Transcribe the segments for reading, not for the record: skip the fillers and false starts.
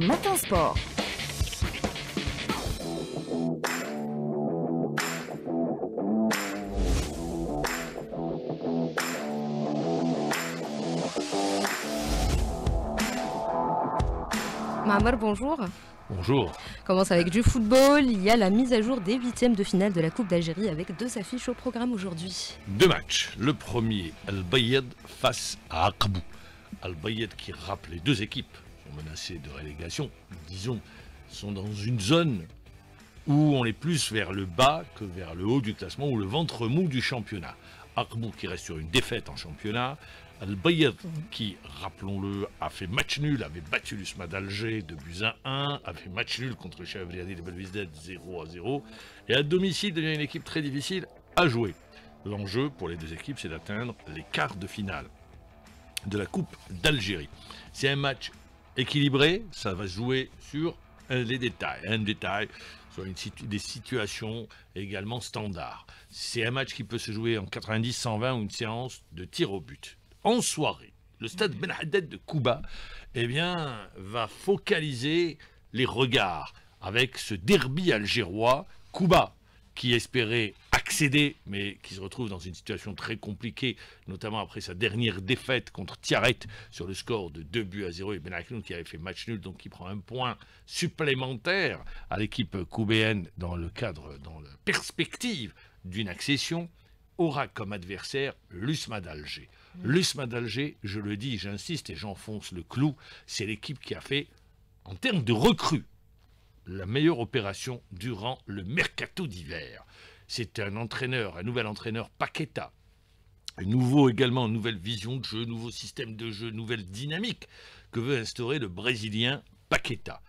Matin Sport. Mohamed, bonjour. Bonjour. Commence avec du football. Il y a la mise à jour des huitièmes de finale de la Coupe d'Algérie avec deux affiches au programme aujourd'hui. Deux matchs. Le premier, Al-Bayed face à Aqabou. Al-Bayed qui rappelle les deux équipes sont menacées de relégation. Disons, sont dans une zone où on est plus vers le bas que vers le haut du classement ou le ventre mou du championnat. Aqabou qui reste sur une défaite en championnat. Al-Bayed qui, rappelons-le, a fait match nul, avait battu l'USMA d'Alger 2-1, a fait match nul contre Chevriadi de Belvizdad 0-0, et à domicile devient une équipe très difficile à jouer. L'enjeu pour les deux équipes, c'est d'atteindre les quarts de finale de la Coupe d'Algérie. C'est un match équilibré, ça va se jouer sur les détails. Un détail sur des situations également standards. C'est un match qui peut se jouer en 90-120 ou une séance de tir au but. En soirée, le stade Ben Haddad de Kouba va focaliser les regards avec ce derby algérois. Kouba qui espérait accéder, mais qui se retrouve dans une situation très compliquée, notamment après sa dernière défaite contre Tiaret sur le score de 2-0, et Ben Aknoun qui avait fait match nul, donc qui prend un point supplémentaire à l'équipe koubéenne dans la perspective d'une accession, aura comme adversaire l'USMA d'Alger. L'USMA d'Alger, je le dis, j'insiste et j'enfonce le clou, c'est l'équipe qui a fait, en termes de recrues, la meilleure opération durant le mercato d'hiver. C'est un nouvel entraîneur Paqueta. Une nouvelle vision de jeu, nouveau système de jeu, nouvelle dynamique que veut instaurer le Brésilien Paqueta.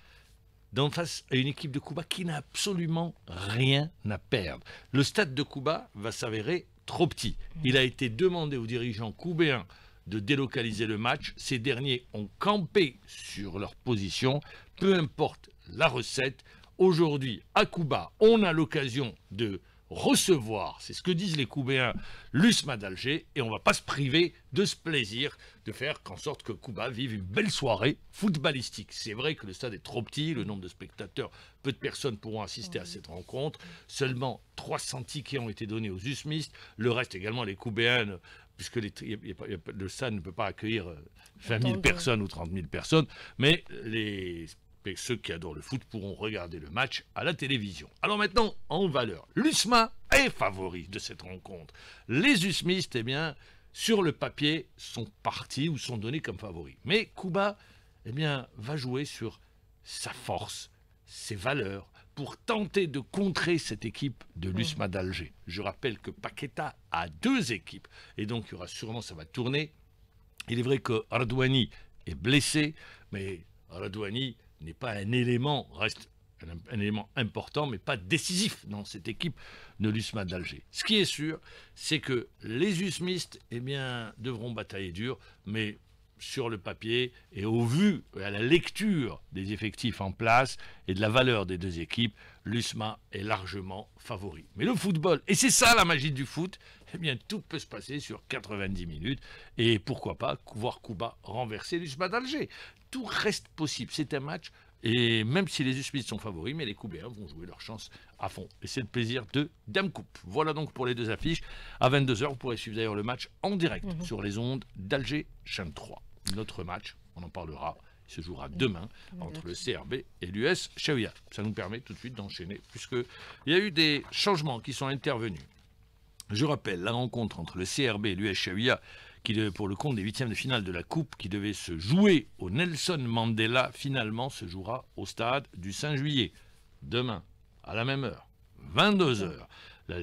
Face à une équipe de Kouba qui n'a absolument rien à perdre. Le stade de Kouba va s'avérer trop petit. Il a été demandé aux dirigeants koubéens de délocaliser le match. Ces derniers ont campé sur leur position, peu importe la recette. Aujourd'hui, à Kouba, on a l'occasion de recevoir, c'est ce que disent les Koubéens, l'USMA d'Alger, et on ne va pas se priver de ce plaisir de faire qu'en sorte que Kouba vive une belle soirée footballistique. C'est vrai que le stade est trop petit, le nombre de spectateurs, peu de personnes pourront assister à cette rencontre, seulement 300 tickets ont été donnés aux USMistes, le reste également les Koubéens, puisque le stade ne peut pas accueillir 20 000 personnes ou 30 000 personnes, mais ceux qui adorent le foot pourront regarder le match à la télévision. Alors maintenant, en valeur, l'USMA est favori de cette rencontre. Les USMistes, sur le papier, sont partis ou sont donnés comme favoris. Mais Kouba, va jouer sur sa force, ses valeurs, pour tenter de contrer cette équipe de l'USMA d'Alger. Je rappelle que Paqueta a deux équipes, et donc il y aura sûrement, ça va tourner. Il est vrai que Ardouani est blessé, mais Ardouani n'est pas un élément, reste un élément important, mais pas décisif dans cette équipe de l'USMA d'Alger. Ce qui est sûr, c'est que les USMistes, devront batailler dur, mais sur le papier et au vu, à la lecture des effectifs en place et de la valeur des deux équipes, l'USMA est largement favori. Mais le football, et c'est ça la magie du foot, tout peut se passer sur 90 minutes et pourquoi pas voir Kouba renverser l'USMA d'Alger. Tout reste possible, c'est un match, et même si les USMistes sont favoris, mais les Koubéens vont jouer leur chance à fond. Et c'est le plaisir de Dame Coupe. Voilà donc pour les deux affiches. À 22h, vous pourrez suivre d'ailleurs le match en direct sur les ondes d'Alger Chaîne 3. Notre match, on en parlera, il se jouera demain entre le CRB et l'US Chaouia. Ça nous permet tout de suite d'enchaîner, puisqu'il y a eu des changements qui sont intervenus. Je rappelle la rencontre entre le CRB et l'US Chaouia, qui pour le compte des huitièmes de finale de la Coupe, qui devait se jouer au Nelson Mandela, finalement se jouera au stade du 5 juillet, demain, à la même heure, 22h.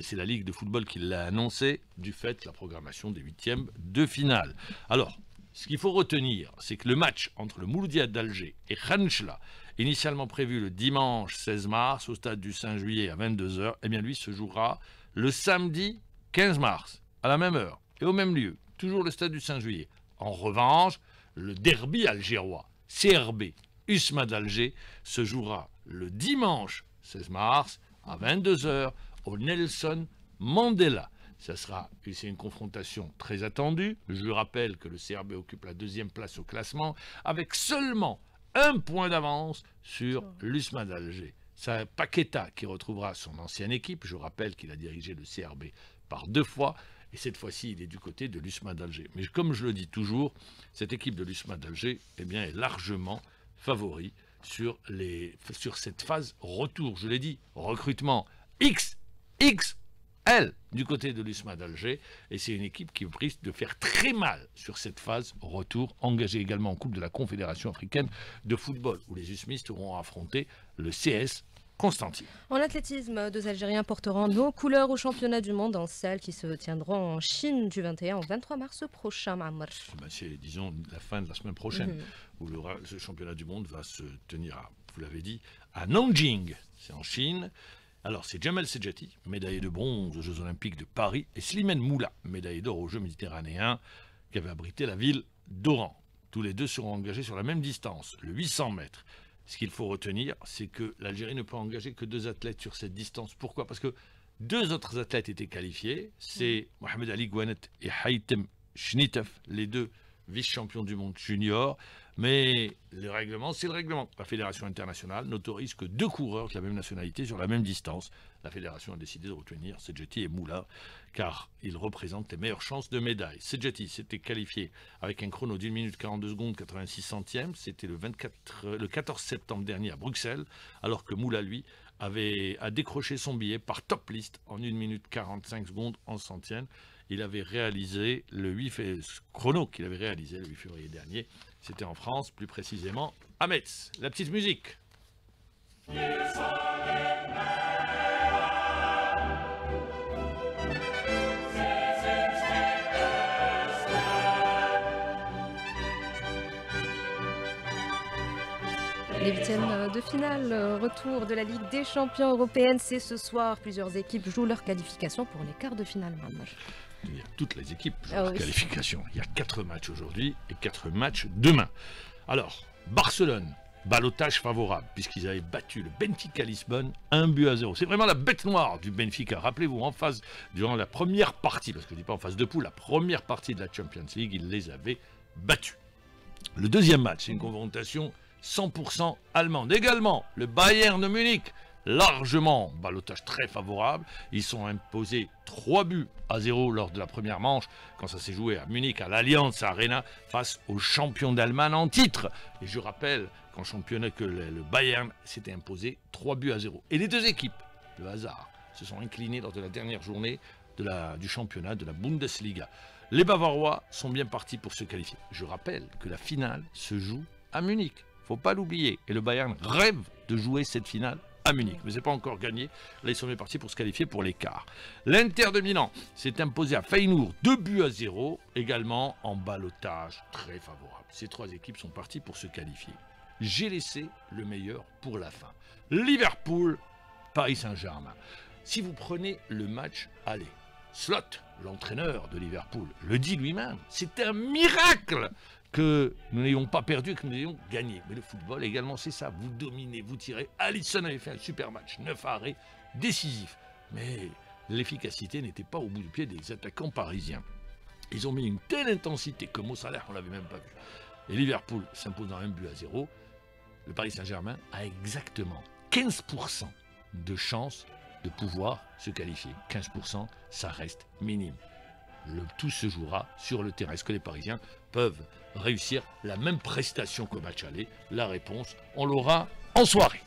C'est la Ligue de football qui l'a annoncé, du fait de la programmation des huitièmes de finale. Alors, ce qu'il faut retenir, c'est que le match entre le Mouloudia d'Alger et Khanchla, initialement prévu le dimanche 16 mars au stade du 5 juillet à 22h, lui se jouera le samedi 15 mars, à la même heure et au même lieu. Toujours le stade du 5 juillet. En revanche, le derby algérois, CRB, USMA d'Alger, se jouera le dimanche 16 mars à 22h au Nelson Mandela. C'est une confrontation très attendue. Je rappelle que le CRB occupe la deuxième place au classement avec seulement 1 point d'avance sur l'USMA d'Alger. C'est Paqueta qui retrouvera son ancienne équipe. Je rappelle qu'il a dirigé le CRB par 2 fois. Et cette fois-ci, il est du côté de l'USMA d'Alger. Mais comme je le dis toujours, cette équipe de l'USMA d'Alger est largement favori sur cette phase retour. Je l'ai dit, recrutement XXL du côté de l'USMA d'Alger. Et c'est une équipe qui risque de faire très mal sur cette phase retour, engagée également en Coupe de la Confédération africaine de football, où les USMistes auront affronté le CS Constantine. En athlétisme, 2 Algériens porteront nos couleurs au championnat du monde en salle qui se tiendront en Chine du 21 au 23 mars prochain. C'est, disons, la fin de la semaine prochaine, où ce championnat du monde va se tenir, vous l'avez dit, à Nanjing, c'est en Chine. Alors, c'est Jamel Sedjati, médaillé de bronze aux Jeux Olympiques de Paris, et Slimane Moula, médaillé d'or aux Jeux Méditerranéens, qui avait abrité la ville d'Oran. Tous les deux seront engagés sur la même distance, le 800 mètres. Ce qu'il faut retenir, c'est que l'Algérie ne peut engager que 2 athlètes sur cette distance. Pourquoi? Parce que 2 autres athlètes étaient qualifiés. C'est Mohamed Ali Gouanet et Haïtem Chnitef, les 2 vice-champions du monde junior. Mais le règlement, c'est le règlement. La Fédération internationale n'autorise que 2 coureurs de la même nationalité sur la même distance. La Fédération a décidé de retenir Sedjati et Moula, car ils représentent les meilleures chances de médaille. Sedjati s'était qualifié avec un chrono d'1 minute 42 secondes 86 centièmes. C'était le 14 septembre dernier à Bruxelles, alors que Moula, lui, a décroché son billet par top list en 1 minute 45 secondes en centièmes. Il avait réalisé chrono qu'il avait réalisé le 8 février dernier. C'était en France, plus précisément à Metz. La petite musique. Les 8e de finale, retour de la Ligue des champions européenne, c'est ce soir. Plusieurs équipes jouent leur qualification pour les quarts de finale. Toutes les équipes jouent leur qualification. Il y a 4 matchs aujourd'hui et 4 matchs demain. Alors, Barcelone, ballottage favorable, puisqu'ils avaient battu le Benfica Lisbonne 1-0. C'est vraiment la bête noire du Benfica. Rappelez-vous, en phase, durant la première partie, parce que je ne dis pas en phase de poule, la première partie de la Champions League, ils les avaient battus. Le deuxième match, c'est une confrontation 100% allemande. Également, le Bayern de Munich, largement, ballottage très favorable. Ils sont imposés 3-0 lors de la première manche, quand ça s'est joué à Munich, à l'Allianz Arena, face aux champions d'Allemagne en titre. Et je rappelle qu'en championnat, que le Bayern s'était imposé 3-0. Et les 2 équipes, le hasard, se sont inclinées lors de la dernière journée du championnat de la Bundesliga. Les Bavarois sont bien partis pour se qualifier. Je rappelle que la finale se joue à Munich. Faut pas l'oublier. Et le Bayern rêve de jouer cette finale à Munich. Mais ce n'est pas encore gagné. Là, ils sont bien partis pour se qualifier pour les quarts. L'Inter de Milan s'est imposé à Feyenoord 2-0, également en ballottage très favorable. Ces 3 équipes sont parties pour se qualifier. J'ai laissé le meilleur pour la fin. Liverpool, Paris Saint-Germain. Si vous prenez le match aller, Slot, l'entraîneur de Liverpool, le dit lui-même, c'est un miracle que nous n'ayons pas perdu et que nous ayons gagné. Mais le football également, c'est ça. Vous dominez, vous tirez. Alisson avait fait un super match, 9 arrêts, décisif. Mais l'efficacité n'était pas au bout du pied des attaquants parisiens. Ils ont mis une telle intensité que Mo Salah, on ne l'avait même pas vu. Et Liverpool s'impose dans 1-0. Le Paris Saint-Germain a exactement 15% de chance de pouvoir se qualifier. 15%, ça reste minime. Tout se jouera sur le terrain. Est-ce que les Parisiens peuvent réussir la même prestation qu'au match aller? La réponse, on l'aura en soirée.